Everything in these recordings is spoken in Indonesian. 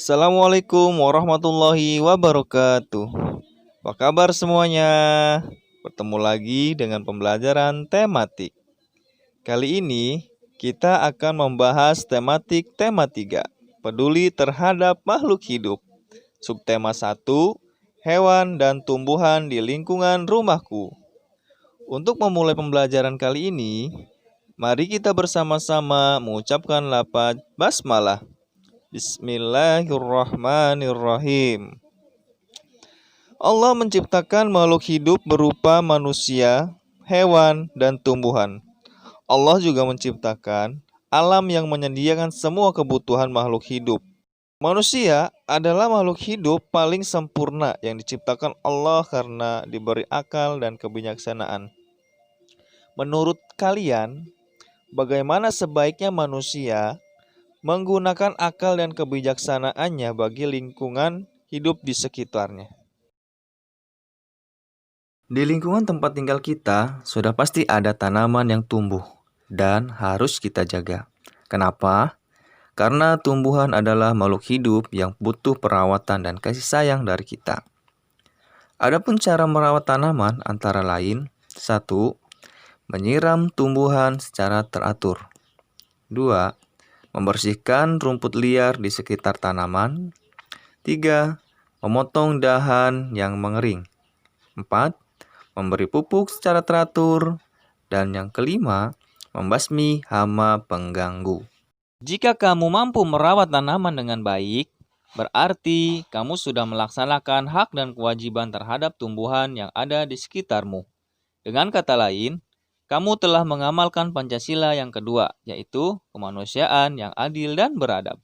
Assalamualaikum warahmatullahi wabarakatuh. Apa kabar semuanya? Bertemu lagi dengan pembelajaran tematik. Kali ini kita akan membahas tematik tema 3, peduli terhadap makhluk hidup. Subtema 1, hewan dan tumbuhan di lingkungan rumahku. Untuk memulai pembelajaran kali ini, mari kita bersama-sama mengucapkan lafaz basmalah. Bismillahirrahmanirrahim. Allah menciptakan makhluk hidup berupa manusia, hewan, dan tumbuhan. Allah juga menciptakan alam yang menyediakan semua kebutuhan makhluk hidup. Manusia adalah makhluk hidup paling sempurna yang diciptakan Allah karena diberi akal dan kebijaksanaan. Menurut kalian, bagaimana sebaiknya manusia menggunakan akal dan kebijaksanaannya bagi lingkungan hidup di sekitarnya? Di lingkungan tempat tinggal kita, sudah pasti ada tanaman yang tumbuh dan harus kita jaga. Kenapa? Karena tumbuhan adalah makhluk hidup yang butuh perawatan dan kasih sayang dari kita. Adapun cara merawat tanaman antara lain: 1. Menyiram tumbuhan secara teratur. 2. Membersihkan rumput liar di sekitar tanaman. 3. Memotong dahan yang mengering. 4. Memberi pupuk secara teratur. Dan yang kelima, membasmi hama pengganggu. Jika kamu mampu merawat tanaman dengan baik, berarti kamu sudah melaksanakan hak dan kewajiban terhadap tumbuhan yang ada di sekitarmu. Dengan kata lain, kamu telah mengamalkan Pancasila yang kedua, yaitu kemanusiaan yang adil dan beradab.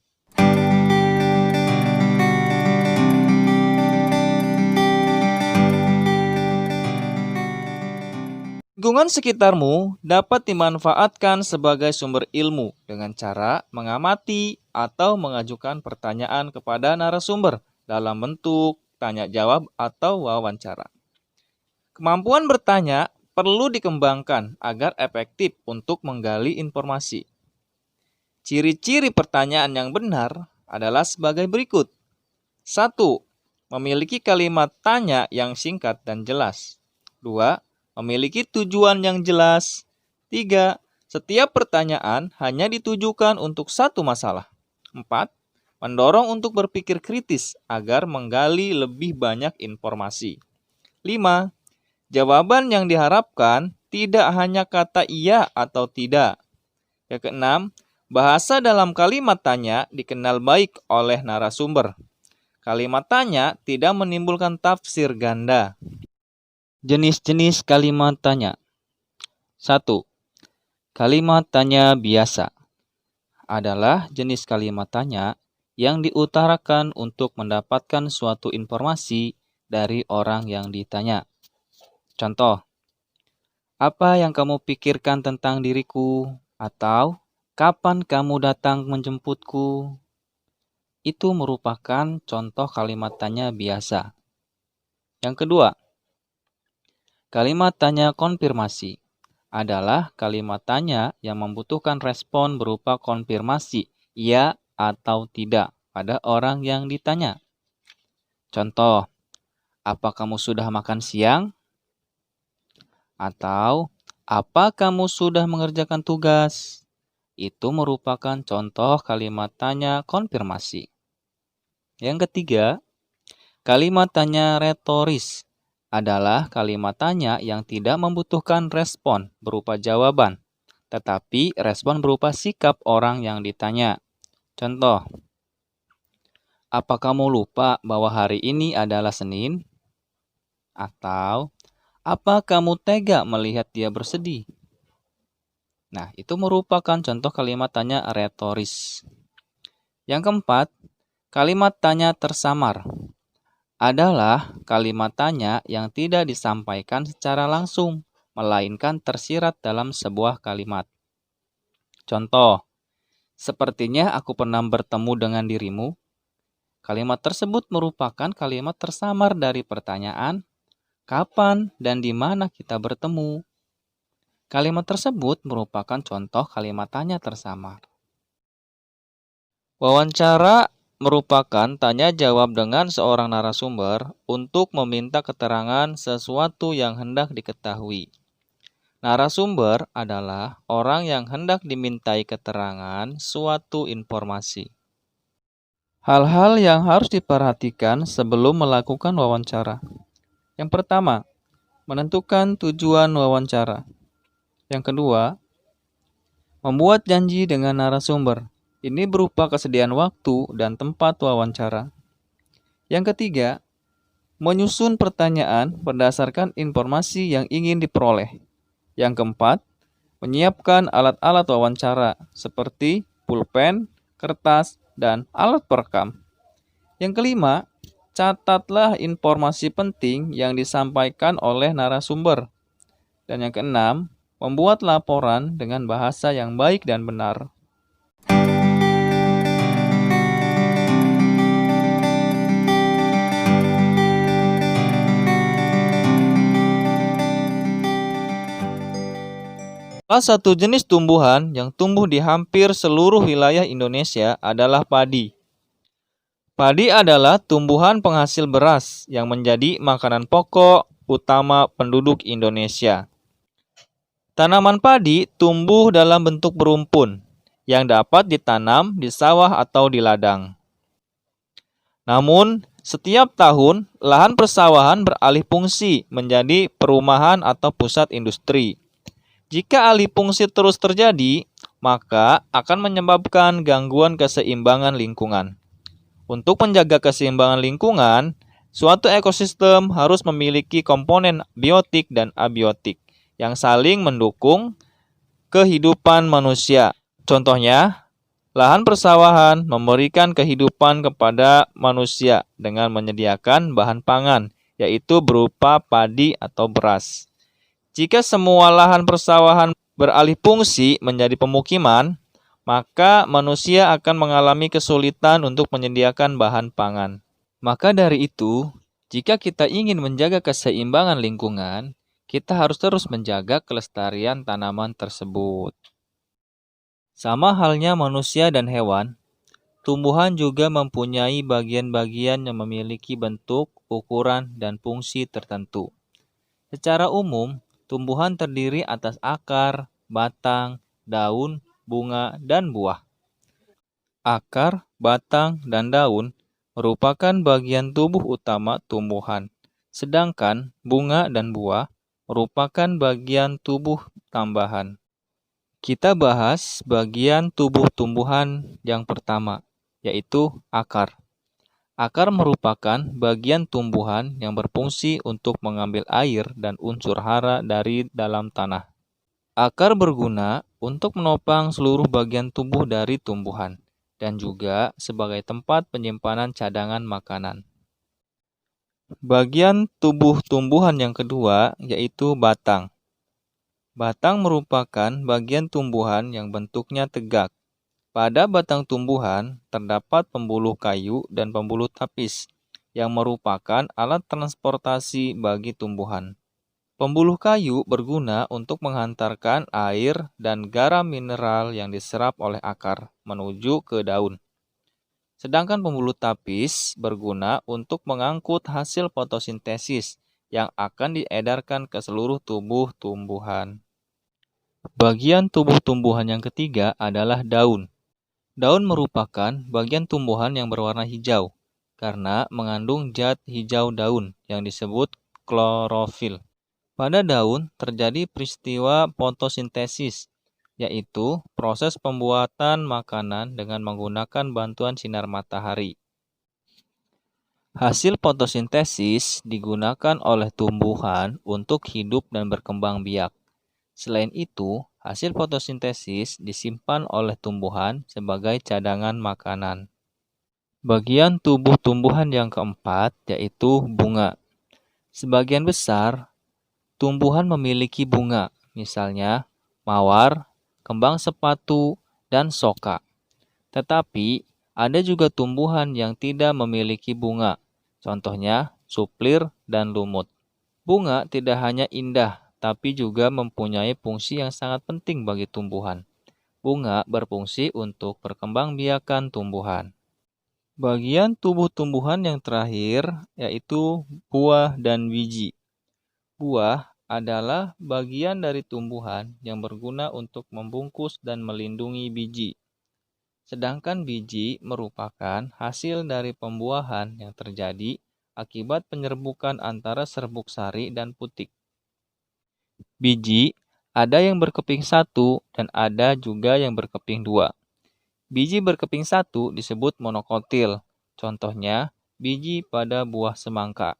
Lingkungan sekitarmu dapat dimanfaatkan sebagai sumber ilmu dengan cara mengamati atau mengajukan pertanyaan kepada narasumber dalam bentuk tanya jawab atau wawancara. Kemampuan bertanya perlu dikembangkan agar efektif untuk menggali informasi. Ciri-ciri pertanyaan yang benar adalah sebagai berikut. 1. Memiliki kalimat tanya yang singkat dan jelas. 2. Memiliki tujuan yang jelas. 3. Setiap pertanyaan hanya ditujukan untuk satu masalah. 4. Mendorong untuk berpikir kritis agar menggali lebih banyak informasi. 5. Jawaban yang diharapkan tidak hanya kata iya atau tidak. Yang keenam, bahasa dalam kalimat tanya dikenal baik oleh narasumber. Kalimat tanya tidak menimbulkan tafsir ganda. Jenis-jenis kalimat tanya. 1. Kalimat tanya biasa adalah jenis kalimat tanya yang diutarakan untuk mendapatkan suatu informasi dari orang yang ditanya. Contoh, apa yang kamu pikirkan tentang diriku? Atau, kapan kamu datang menjemputku? Itu merupakan contoh kalimat tanya biasa. Yang kedua, kalimat tanya konfirmasi adalah kalimat tanya yang membutuhkan respon berupa konfirmasi, ya atau tidak, pada orang yang ditanya. Contoh, apa kamu sudah makan siang? Atau, apa kamu sudah mengerjakan tugas? Itu merupakan contoh kalimat tanya konfirmasi. Yang ketiga, kalimat tanya retoris adalah kalimat tanya yang tidak membutuhkan respon berupa jawaban, tetapi respon berupa sikap orang yang ditanya. Contoh, apa kamu lupa bahwa hari ini adalah Senin? Atau, apa kamu tega melihat dia bersedih? Nah, itu merupakan contoh kalimat tanya retoris. Yang keempat, kalimat tanya tersamar adalah kalimat tanya yang tidak disampaikan secara langsung, melainkan tersirat dalam sebuah kalimat. Contoh, sepertinya aku pernah bertemu dengan dirimu. Kalimat tersebut merupakan kalimat tersamar dari pertanyaan, kapan dan di mana kita bertemu. Kalimat tersebut merupakan contoh kalimat tanya tersamar. Wawancara merupakan tanya jawab dengan seorang narasumber untuk meminta keterangan sesuatu yang hendak diketahui. Narasumber adalah orang yang hendak dimintai keterangan suatu informasi. Hal-hal yang harus diperhatikan sebelum melakukan wawancara. Yang pertama, menentukan tujuan wawancara. Yang kedua, membuat janji dengan narasumber. Ini berupa kesediaan waktu dan tempat wawancara. Yang ketiga, menyusun pertanyaan berdasarkan informasi yang ingin diperoleh. Yang keempat, menyiapkan alat-alat wawancara seperti pulpen, kertas, dan alat perekam. Yang kelima, catatlah informasi penting yang disampaikan oleh narasumber. Dan yang keenam, membuat laporan dengan bahasa yang baik dan benar. Salah satu jenis tumbuhan yang tumbuh di hampir seluruh wilayah Indonesia adalah padi. Padi adalah tumbuhan penghasil beras yang menjadi makanan pokok utama penduduk Indonesia. Tanaman padi tumbuh dalam bentuk berumpun yang dapat ditanam di sawah atau di ladang. Namun, setiap tahun lahan persawahan beralih fungsi menjadi perumahan atau pusat industri. Jika alih fungsi terus terjadi, maka akan menyebabkan gangguan keseimbangan lingkungan. Untuk menjaga keseimbangan lingkungan, suatu ekosistem harus memiliki komponen biotik dan abiotik yang saling mendukung kehidupan manusia. Contohnya, lahan persawahan memberikan kehidupan kepada manusia dengan menyediakan bahan pangan, yaitu berupa padi atau beras. Jika semua lahan persawahan beralih fungsi menjadi pemukiman, maka manusia akan mengalami kesulitan untuk menyediakan bahan pangan. Maka dari itu, jika kita ingin menjaga keseimbangan lingkungan, kita harus terus menjaga kelestarian tanaman tersebut. Sama halnya manusia dan hewan, tumbuhan juga mempunyai bagian-bagian yang memiliki bentuk, ukuran, dan fungsi tertentu. Secara umum, tumbuhan terdiri atas akar, batang, daun, bunga, dan buah. Akar, batang, dan daun merupakan bagian tubuh utama tumbuhan, sedangkan bunga dan buah merupakan bagian tubuh tambahan. Kita bahas bagian tubuh tumbuhan yang pertama, yaitu akar. Akar merupakan bagian tumbuhan yang berfungsi untuk mengambil air dan unsur hara dari dalam tanah. Akar berguna untuk menopang seluruh bagian tubuh dari tumbuhan dan juga sebagai tempat penyimpanan cadangan makanan. Bagian tubuh tumbuhan yang kedua yaitu batang. Batang merupakan bagian tumbuhan yang bentuknya tegak. Pada batang tumbuhan terdapat pembuluh kayu dan pembuluh tapis yang merupakan alat transportasi bagi tumbuhan. Pembuluh kayu berguna untuk menghantarkan air dan garam mineral yang diserap oleh akar menuju ke daun. Sedangkan pembuluh tapis berguna untuk mengangkut hasil fotosintesis yang akan diedarkan ke seluruh tubuh tumbuhan. Bagian tubuh tumbuhan yang ketiga adalah daun. Daun merupakan bagian tumbuhan yang berwarna hijau karena mengandung zat hijau daun yang disebut klorofil. Pada daun terjadi peristiwa fotosintesis, yaitu proses pembuatan makanan dengan menggunakan bantuan sinar matahari. Hasil fotosintesis digunakan oleh tumbuhan untuk hidup dan berkembang biak. Selain itu, hasil fotosintesis disimpan oleh tumbuhan sebagai cadangan makanan. Bagian tubuh tumbuhan yang keempat yaitu bunga. Sebagian besar tumbuhan memiliki bunga, misalnya mawar, kembang sepatu, dan soka. Tetapi ada juga tumbuhan yang tidak memiliki bunga, contohnya suplir dan lumut. Bunga tidak hanya indah, tapi juga mempunyai fungsi yang sangat penting bagi tumbuhan. Bunga berfungsi untuk perkembangbiakan tumbuhan. Bagian tubuh tumbuhan yang terakhir yaitu buah dan biji. Buah adalah bagian dari tumbuhan yang berguna untuk membungkus dan melindungi biji. Sedangkan biji merupakan hasil dari pembuahan yang terjadi akibat penyerbukan antara serbuk sari dan putik. Biji ada yang berkeping satu dan ada juga yang berkeping dua. Biji berkeping satu disebut monokotil, contohnya biji pada buah semangka.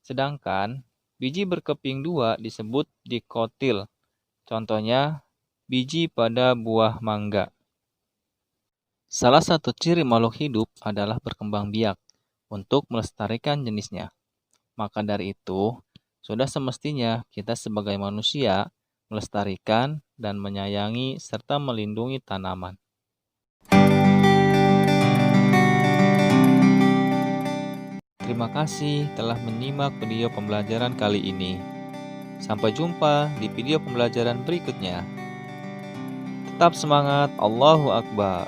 Sedangkan biji berkeping dua disebut dikotil, contohnya biji pada buah mangga. Salah satu ciri makhluk hidup adalah berkembang biak untuk melestarikan jenisnya. Maka dari itu, sudah semestinya kita sebagai manusia melestarikan dan menyayangi serta melindungi tanaman. Terima kasih telah menyimak video pembelajaran kali ini. Sampai jumpa di video pembelajaran berikutnya. Tetap semangat, Allahu Akbar.